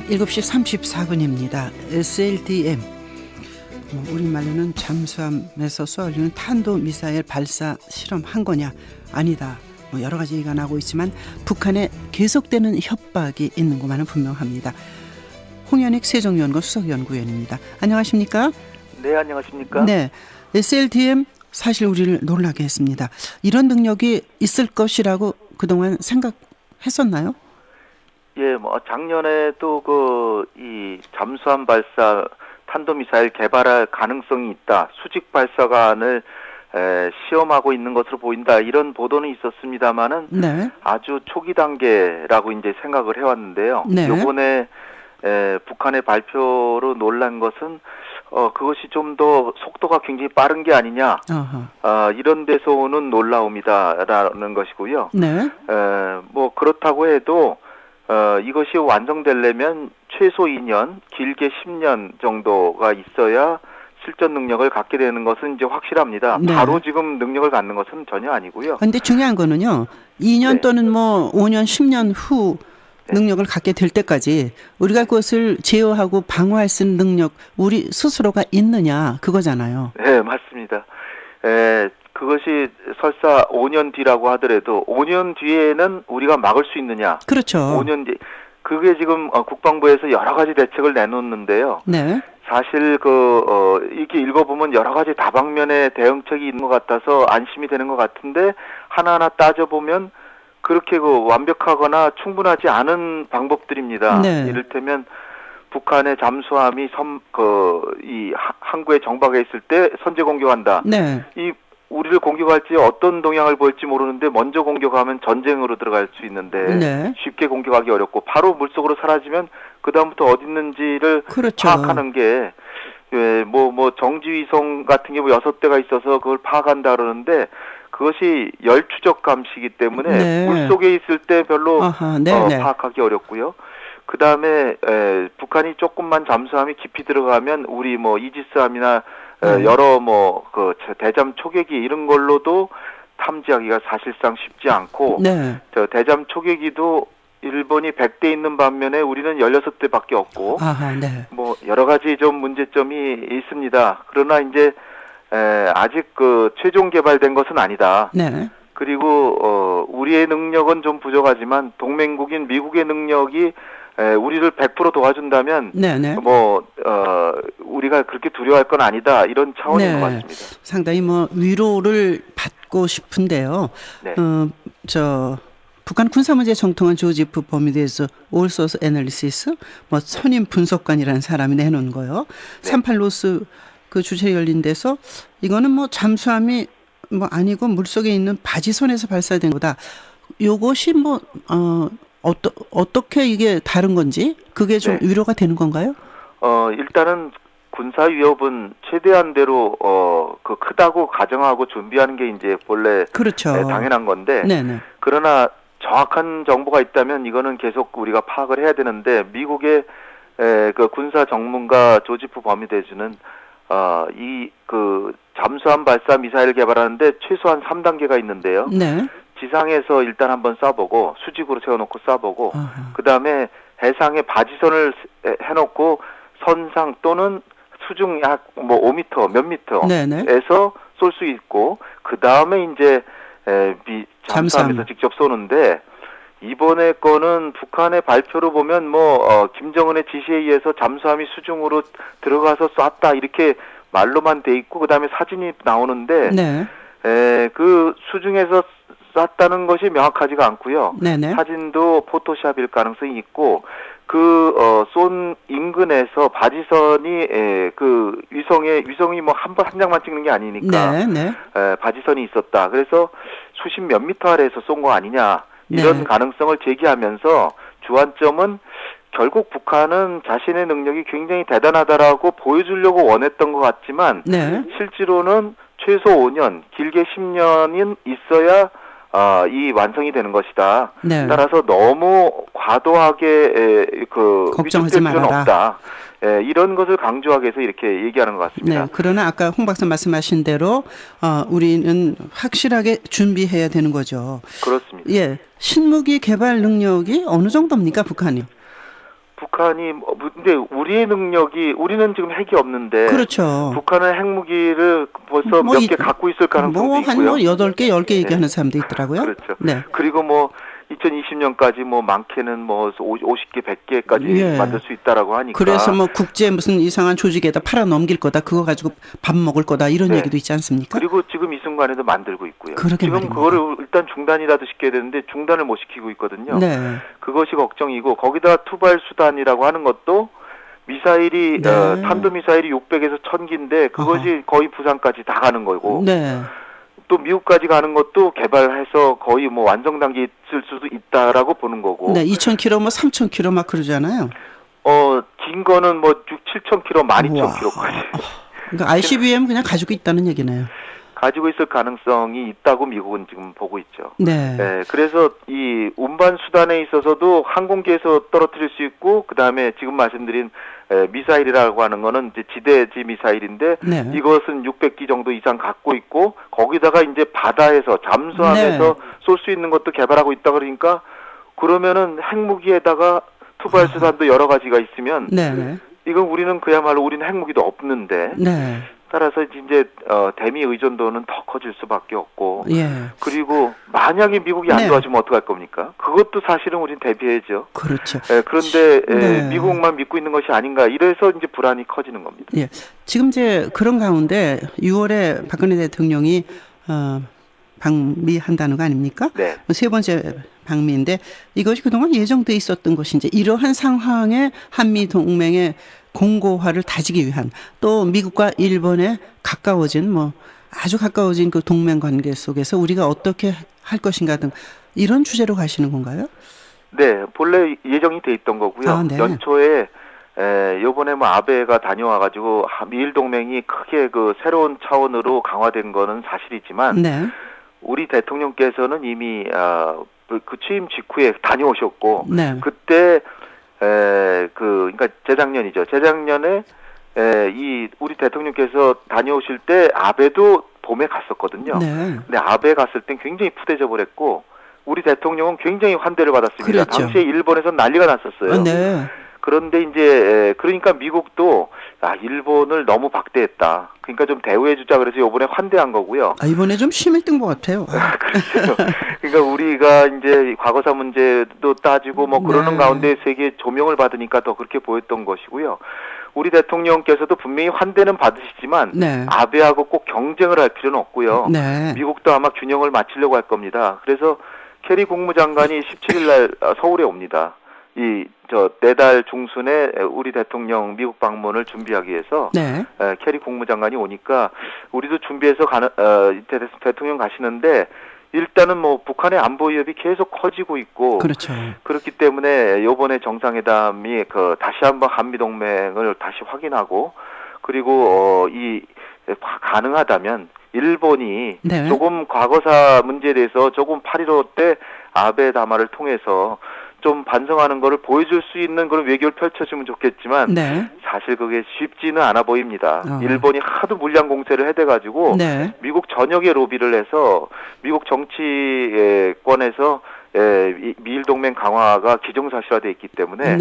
7시 34분입니다. SLDM, 우리말로는 잠수함에서 쏘아올리는 탄도미사일 발사 실험한 거냐 아니다, 여러 가지 얘기가 나오고 있지만 북한에 계속되는 협박이 있는 것만은 분명합니다. 홍현익 세종연구원 수석연구위원입니다. 안녕하십니까? 네, 안녕하십니까? 네, SLDM 사실 우리를 놀라게 했습니다. 이런 능력이 있을 것이라고 그동안 생각했었나요? 예, 작년에도 이 잠수함 발사 탄도미사일 개발할 가능성이 있다, 수직 발사관을 시험하고 있는 것으로 보인다, 이런 보도는 있었습니다만은 네. 아주 초기 단계라고 이제 생각을 해왔는데요. 네. 이번에 북한의 발표로 놀란 것은 그것이 좀 더 속도가 굉장히 빠른 게 아니냐, 이런 데서 오는 놀라움이다라는 것이고요. 네. 그렇다고 해도 이것이 완성되려면 최소 2년, 길게 10년 정도가 있어야 실전 능력을 갖게 되는 것은 이제 확실합니다. 네. 바로 지금 능력을 갖는 것은 전혀 아니고요. 그런데 중요한 거는요, 2년 네. 또는 5년, 10년 후 능력을 갖게 될 때까지 우리가 그것을 제어하고 방어할 수 있는 능력, 우리 스스로가 있느냐, 그거잖아요. 네, 맞습니다. 그것이 설사 5년 뒤라고 하더라도 5년 뒤에는 우리가 막을 수 있느냐. 그렇죠. 5년 뒤. 그게 지금 국방부에서 여러 가지 대책을 내놓는데요. 네. 사실 이렇게 읽어보면 여러 가지 다방면의 대응책이 있는 것 같아서 안심이 되는 것 같은데, 하나하나 따져보면 그렇게 완벽하거나 충분하지 않은 방법들입니다. 네. 이를테면 북한의 잠수함이 이 항구에 정박해 있을 때 선제 공격한다. 네. 이 우리를 공격할지 어떤 동향을 보일지 모르는데 먼저 공격하면 전쟁으로 들어갈 수 있는데, 네. 쉽게 공격하기 어렵고 바로 물속으로 사라지면 그 다음부터 어디 있는지를 그렇죠. 파악하는 게, 정지위성 같은 게 6대가 있어서 그걸 파악한다 그러는데, 그것이 열 추적 감시이기 때문에 네. 물속에 있을 때 별로 네. 파악하기 어렵고요. 그 다음에 북한이 조금만 잠수함이 깊이 들어가면 우리 이지스함이나 여러 대잠 초계기 이런 걸로도 탐지하기가 사실상 쉽지 않고, 네. 대잠 초계기도 일본이 100대 있는 반면에 우리는 16대밖에 없고, 네. 여러 가지 좀 문제점이 있습니다. 그러나 이제 아직 최종 개발된 것은 아니다. 네. 그리고 우리의 능력은 좀 부족하지만 동맹국인 미국의 능력이 우리를 100% 도와준다면, 네네. 우리가 그렇게 두려워할 건 아니다, 이런 차원인 것 같습니다. 상당히 위로를 받고 싶은데요. 네. 북한 군사문제 정통한 조지프 범위대에서 올소스 애널리시스, 선임 분석관이라는 사람이 내놓은 거요. 네. 38로스 그 주최 열린 데서 이거는 잠수함이 아니고 물속에 있는 바지선에서 발사된 거다. 요것이 어떻게 이게 다른 건지, 그게 좀 위로가 되는 건가요? 일단은 군사 위협은 최대한대로 크다고 가정하고 준비하는 게 이제 본래 그렇죠. 당연한 건데, 네네. 그러나 정확한 정보가 있다면 이거는 계속 우리가 파악을 해야 되는데, 미국의 군사 전문가 조지프 범위대주는 잠수함 발사 미사일 개발하는데 최소한 3단계가 있는데요. 네. 지상에서 일단 한번 쏴보고, 수직으로 세워놓고 쏴보고, 그 다음에 해상에 바지선을 해놓고 선상 또는 수중 약 5m, 몇 미터에서 쏠 수 있고, 그 다음에 이제 잠수함에서 직접 쏘는데, 이번에 거는 북한의 발표로 보면 김정은의 지시에 의해서 잠수함이 수중으로 들어가서 쐈다, 이렇게 말로만 돼 있고, 그 다음에 사진이 나오는데, 네. 그 수중에서 쐈다는 것이 명확하지가 않고요. 네네. 사진도 포토샵일 가능성이 있고, 쏜 인근에서 바지선이 위성이 한 장만 찍는 게 아니니까, 네. 바지선이 있었다. 그래서 수십 몇 미터 아래에서 쏜 거 아니냐, 이런 가능성을 제기하면서, 주안점은 결국 북한은 자신의 능력이 굉장히 대단하다라고 보여주려고 원했던 것 같지만, 실제로는 최소 5년, 길게 10년은 있어야 이 완성이 되는 것이다. 따라서 너무 과도하게 걱정하지 필요는 말아라. 없다. 이런 것을 강조하기 위해서 이렇게 얘기하는 것 같습니다. 네, 그러나 아까 홍 박사 말씀하신 대로 우리는 확실하게 준비해야 되는 거죠. 그렇습니다. 예, 신무기 개발 능력이 어느 정도입니까, 북한이? 북한이 근데 우리의 능력이 우리는 지금 핵이 없는데 그렇죠. 북한은 핵무기를 벌써 몇 개 갖고 있을 가능성도 있고요. 한 8개, 10개 얘기하는 사람도 있더라고요. 그렇죠. 네. 그리고 2020년까지 많게는 50개, 100개까지 만들 수 있다라고 하니까. 그래서 국제 무슨 이상한 조직에다 팔아 넘길 거다. 그거 가지고 밥 먹을 거다. 이런 얘기도 있지 않습니까? 그리고 지금 이 순간에도 만들고 있고요. 지금 말입니다. 그거를 일단 중단이라도 시켜야 되는데 중단을 못 시키고 있거든요. 네. 그것이 걱정이고 거기다 투발 수단이라고 하는 것도 미사일이 탄도미사일이 600에서 1000기인데 그것이 거의 부산까지 다 가는 거고. 네. 또 미국까지 가는 것도 개발해서 거의 완성 단계에 있을 수도 있다라고 보는 거고. 네, 2,000km, 3,000km 막 그러잖아요. 긴 거는 7,000km, 12,000km까지. 그러니까 ICBM 그냥 가지고 있다는 얘기네요. 가지고 있을 가능성이 있다고 미국은 지금 보고 있죠. 네. 그래서 이 운반 수단에 있어서도 항공기에서 떨어뜨릴 수 있고, 그 다음에 지금 말씀드린 미사일이라고 하는 거는 이제 지대지 미사일인데, 이것은 600기 정도 이상 갖고 있고, 거기다가 이제 바다에서 잠수함에서 쏠 수 있는 것도 개발하고 있다 그러니까, 그러면은 핵무기에다가 투발 수단도 여러 가지가 있으면, 이건 우리는 그야말로 우리는 핵무기도 없는데. 따라서 이제 대미 의존도는 더 커질 수밖에 없고 그리고 만약에 미국이 안 도와주면 어떡할 겁니까? 그것도 사실은 우리는 대비해야죠. 그렇죠. 그런데 미국만 믿고 있는 것이 아닌가 이래서 이제 불안이 커지는 겁니다. 지금 이제 그런 가운데 6월에 박근혜 대통령이 방미한다는 거 아닙니까? 네. 세 번째 방미인데 이것이 그동안 예정돼 있었던 것인지 이러한 상황에 한미 동맹의 공고화를 다지기 위한 또 미국과 일본에 가까워진 아주 가까워진 그 동맹 관계 속에서 우리가 어떻게 할 것인가 등 이런 주제로 가시는 건가요? 네, 본래 예정이 돼 있던 거고요. 연초에 요번에 아베가 다녀와가지고 미일 동맹이 크게 그 새로운 차원으로 강화된 거는 사실이지만 우리 대통령께서는 이미 그 취임 직후에 다녀오셨고 그때 그러니까 재작년이죠. 재작년에 이 우리 대통령께서 다녀오실 때 아베도 봄에 갔었거든요. 근데 아베 갔을 땐 굉장히 푸대접을 했고 우리 대통령은 굉장히 환대를 받았습니다. 그렇죠. 당시에 일본에서 난리가 났었어요. 그런데 이제 그러니까 미국도 일본을 너무 박대했다. 그러니까 좀 대우해주자 그래서 이번에 환대한 거고요. 이번에 좀 심했던 것 같아요. 그렇죠. 그러니까 우리가 이제 과거사 문제도 따지고 그러는 가운데 세계에 조명을 받으니까 더 그렇게 보였던 것이고요. 우리 대통령께서도 분명히 환대는 받으시지만 아베하고 꼭 경쟁을 할 필요는 없고요. 미국도 아마 균형을 맞추려고 할 겁니다. 그래서 캐리 국무장관이 17일 날 서울에 옵니다. 내달 중순에 우리 대통령 미국 방문을 준비하기 위해서 캐리 국무장관이 오니까 우리도 준비해서 대통령 가시는데 일단은 북한의 안보 위협이 계속 커지고 있고 그렇죠. 그렇기 때문에 이번에 정상회담이 다시 한번 한미 동맹을 다시 확인하고 그리고 가능하다면 일본이 조금 과거사 문제에 대해서 조금 8.15 때 아베 담화를 통해서 좀 반성하는 거를 보여줄 수 있는 그런 외교를 펼쳐주면 좋겠지만 사실 그게 쉽지는 않아 보입니다. 일본이 하도 물량 공세를 해대가지고 미국 전역에 로비를 해서 미국 정치권에서 미일 동맹 강화가 기정사실화되어 있기 때문에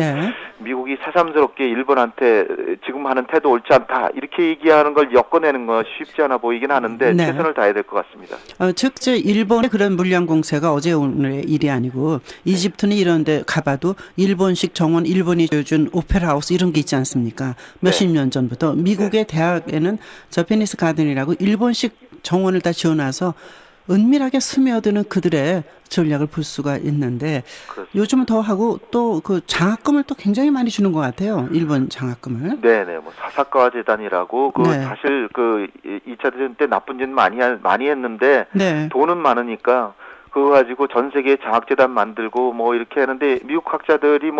미국이 새삼스럽게 일본한테 지금 하는 태도 옳지 않다 이렇게 얘기하는 걸 엮어내는 건 쉽지 않아 보이긴 하는데 최선을 다해야 될 것 같습니다. 즉 일본의 그런 물량 공세가 어제 오늘의 일이 아니고 이집트는 이런 데 가봐도 일본식 정원 일본이 준 오페라 하우스 이런 게 있지 않습니까? 몇십 년 전부터 미국의 대학에는 저페니스 가든이라고 일본식 정원을 다 지어놔서 은밀하게 스며드는 그들의 전략을 볼 수가 있는데 요즘은 더 하고 또 그 장학금을 또 굉장히 많이 주는 것 같아요. 일본 장학금을. 네네. 사사카와 재단이라고 사실 2차 대전 때 나쁜 짓 많이 했는데 돈은 많으니까 그거 가지고 전 세계에 장학재단 만들고 이렇게 하는데 미국 학자들이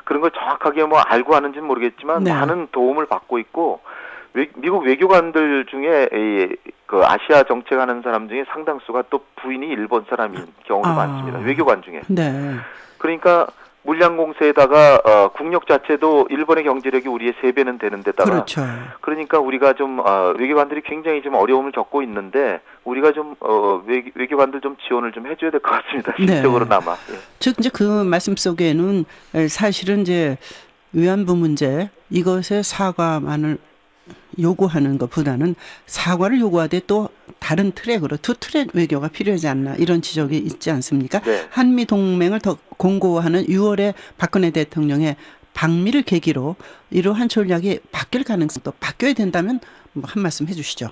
그런 걸 정확하게 알고 하는지는 모르겠지만 많은 도움을 받고 있고 미국 외교관들 중에 그 아시아 정책하는 사람 중에 상당수가 또 부인이 일본 사람인 경우도 많습니다. 외교관 중에. 그러니까 물량 공세에다가 국력 자체도 일본의 경제력이 우리의 3배는 되는 데다가 그러니까 우리가 좀 외교관들이 굉장히 좀 어려움을 겪고 있는데 우리가 좀 외교관들 좀 지원을 좀 해줘야 될 것 같습니다. 실질적으로나마. 즉 이제 그 말씀 속에는 사실은 이제 위안부 문제 이것의 사과만을 요구하는 것보다는 사과를 요구하되 또 다른 트랙으로 투 트랙 외교가 필요하지 않나 이런 지적이 있지 않습니까? 네. 한미 동맹을 더 공고화하는 6월에 박근혜 대통령의 방미를 계기로 이러한 전략이 바뀔 가능성도 바뀌어야 된다면 뭐 한 말씀 해주시죠.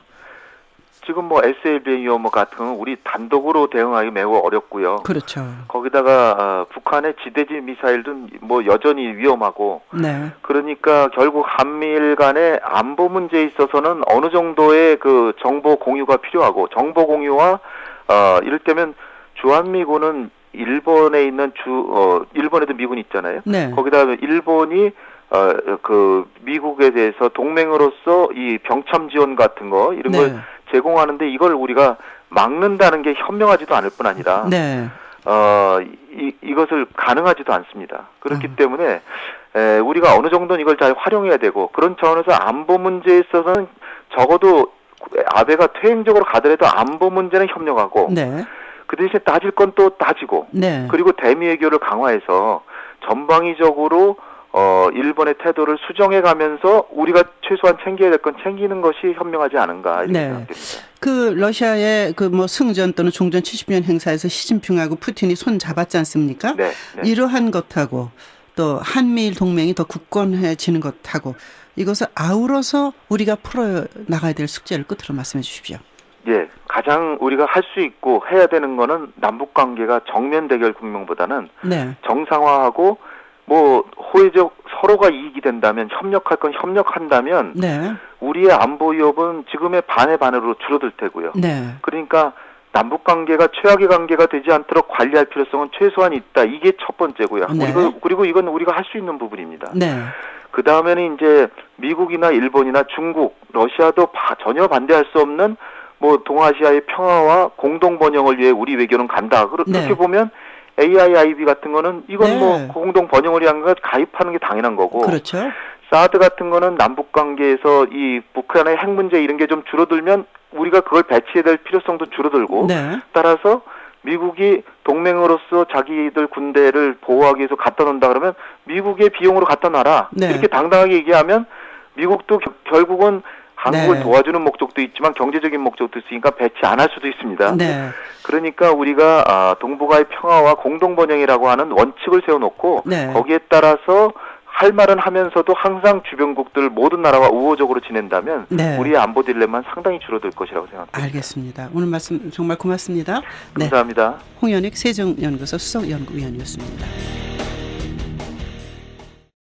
지금 뭐 SLBM 같은 건 우리 단독으로 대응하기 매우 어렵고요. 그렇죠. 거기다가 북한의 지대지 미사일도 뭐 여전히 위험하고. 네. 그러니까 결국 한미일 간의 안보 문제에 있어서는 어느 정도의 그 정보 공유가 필요하고 정보 공유와 이를테면 주한미군은 일본에 있는 일본에도 미군이 있잖아요. 네. 거기다가 일본이 그 미국에 대해서 동맹으로서 이 병참 지원 같은 거 이런 네. 걸 제공하는데 이걸 우리가 막는다는 게 현명하지도 않을 뿐 아니라 네. 이것을 가능하지도 않습니다. 그렇기 때문에 우리가 어느 정도는 이걸 잘 활용해야 되고 그런 차원에서 안보 문제에 있어서는 적어도 아베가 퇴행적으로 가더라도 안보 문제는 협력하고 네. 그 대신에 따질 건 또 따지고 네. 그리고 대미 외교를 강화해서 전방위적으로 일본의 태도를 수정해가면서 우리가 최소한 챙겨야 될 건 챙기는 것이 현명하지 않은가 이렇게 네. 생각됩니다. 그 러시아의 그 뭐 승전 또는 종전 70주년 행사에서 시진핑하고 푸틴이 손 잡았지 않습니까? 네, 네. 이러한 것하고 또 한미일 동맹이 더 굳건해지는 것하고 이것을 아우러서 우리가 풀어 나가야 될 숙제를 끝으로 말씀해 주십시오. 예, 가장 우리가 할 수 있고 해야 되는 거는 남북 관계가 정면 대결 국면보다는 네. 정상화하고 뭐 호혜적 서로가 이익이 된다면 협력할 건 협력한다면 네. 우리의 안보 위협은 지금의 반의 반으로 줄어들 테고요. 네. 그러니까 남북 관계가 최악의 관계가 되지 않도록 관리할 필요성은 최소한 있다. 이게 첫 번째고요. 네. 그리고 이건 우리가 할 수 있는 부분입니다. 네. 그 다음에는 이제 미국이나 일본이나 중국, 러시아도 전혀 반대할 수 없는 뭐 동아시아의 평화와 공동 번영을 위해 우리 외교는 간다. 그렇게 네. 보면 AIIB 같은 거는 이건 네. 뭐 공동 번영을 위한 거 가입하는 게 당연한 거고. 그렇죠. 사드 같은 거는 남북 관계에서 이 북한의 핵 문제 이런 게 좀 줄어들면 우리가 그걸 배치해야 될 필요성도 줄어들고. 네. 따라서 미국이 동맹으로서 자기들 군대를 보호하기 위해서 갖다 놓는다 그러면 미국의 비용으로 갖다 놔라. 네. 이렇게 당당하게 얘기하면 미국도 결국은 한국을 네. 도와주는 목적도 있지만 경제적인 목적도 있으니까 배치 안 할 수도 있습니다. 네. 그러니까 우리가 동북아의 평화와 공동 번영이라고 하는 원칙을 세워놓고 네. 거기에 따라서 할 말은 하면서도 항상 주변국들 모든 나라와 우호적으로 지낸다면 네. 우리의 안보 딜레마는 상당히 줄어들 것이라고 생각합니다. 알겠습니다. 오늘 말씀 정말 고맙습니다. 감사합니다. 네. 홍연익 세종연구소 수석연구위원이었습니다.